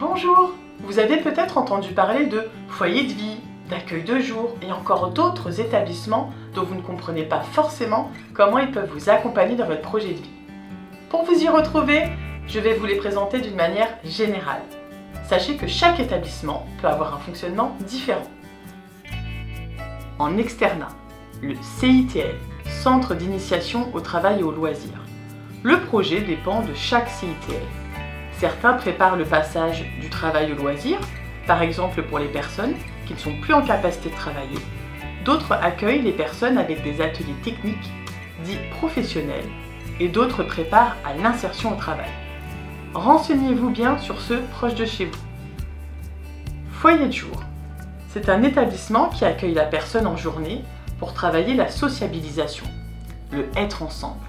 Bonjour! Vous avez peut-être entendu parler de foyer de vie, d'accueil de jour et encore d'autres établissements dont vous ne comprenez pas forcément comment ils peuvent vous accompagner dans votre projet de vie. Pour vous y retrouver, je vais vous les présenter d'une manière générale. Sachez que chaque établissement peut avoir un fonctionnement différent. En externat, le CITL, Centre d'initiation au travail et aux loisirs. Le projet dépend de chaque CITL. Certains préparent le passage du travail au loisir, par exemple pour les personnes qui ne sont plus en capacité de travailler. D'autres accueillent les personnes avec des ateliers techniques, dits professionnels, et d'autres préparent à l'insertion au travail. Renseignez-vous bien sur ceux proches de chez vous. Foyer de jour. C'est un établissement qui accueille la personne en journée pour travailler la sociabilisation, le être ensemble,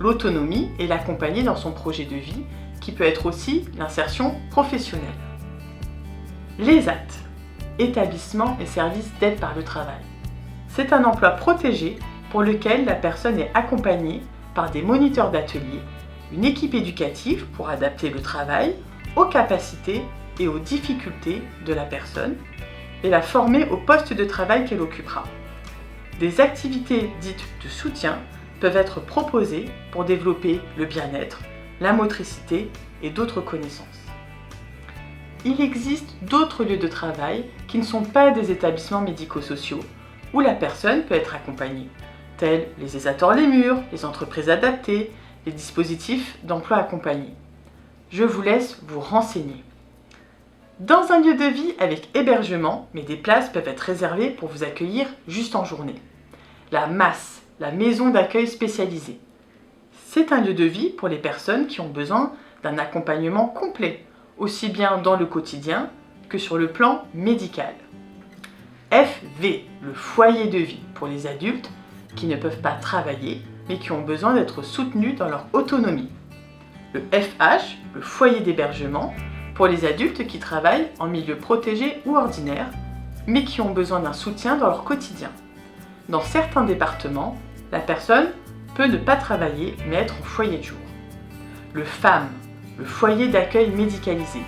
l'autonomie et l'accompagner dans son projet de vie qui peut être aussi l'insertion professionnelle. Les AT, établissements et services d'aide par le travail. C'est un emploi protégé pour lequel la personne est accompagnée par des moniteurs d'atelier, une équipe éducative pour adapter le travail aux capacités et aux difficultés de la personne et la former au poste de travail qu'elle occupera. Des activités dites de soutien peuvent être proposées pour développer le bien-être, la motricité et d'autres connaissances. Il existe d'autres lieux de travail qui ne sont pas des établissements médico-sociaux où la personne peut être accompagnée, tels les ESATOR Les Murs, les entreprises adaptées, les dispositifs d'emploi accompagné. Je vous laisse vous renseigner. Dans un lieu de vie avec hébergement, mais des places peuvent être réservées pour vous accueillir juste en journée. La MAS, la maison d'accueil spécialisée. C'est un lieu de vie pour les personnes qui ont besoin d'un accompagnement complet, aussi bien dans le quotidien que sur le plan médical. FV, le foyer de vie pour les adultes qui ne peuvent pas travailler mais qui ont besoin d'être soutenus dans leur autonomie. Le FH, le foyer d'hébergement pour les adultes qui travaillent en milieu protégé ou ordinaire mais qui ont besoin d'un soutien dans leur quotidien. Dans certains départements, la personne peut ne pas travailler mais être en foyer de jour. Le FAM, le foyer d'accueil médicalisé.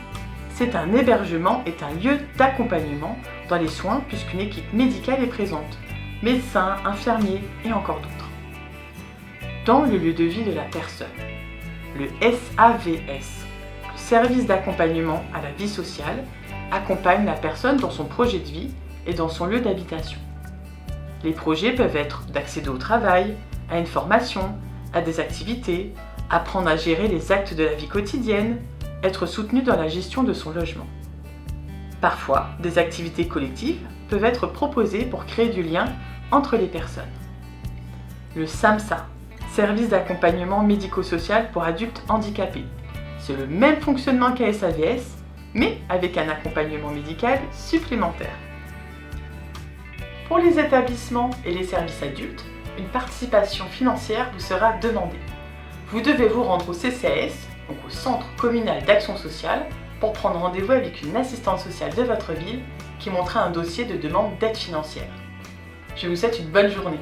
C'est un hébergement et un lieu d'accompagnement dans les soins puisqu'une équipe médicale est présente, médecins, infirmiers et encore d'autres. Dans le lieu de vie de la personne, le SAVS, le service d'accompagnement à la vie sociale, accompagne la personne dans son projet de vie et dans son lieu d'habitation. Les projets peuvent être d'accéder au travail, à une formation, à des activités, apprendre à gérer les actes de la vie quotidienne, être soutenu dans la gestion de son logement. Parfois, des activités collectives peuvent être proposées pour créer du lien entre les personnes. Le SAMSA, service d'accompagnement médico-social pour adultes handicapés. C'est le même fonctionnement qu'à SAVS, mais avec un accompagnement médical supplémentaire. Pour les établissements et les services adultes, une participation financière vous sera demandée. Vous devez vous rendre au CCAS, donc au Centre communal d'action sociale, pour prendre rendez-vous avec une assistante sociale de votre ville qui montera un dossier de demande d'aide financière. Je vous souhaite une bonne journée.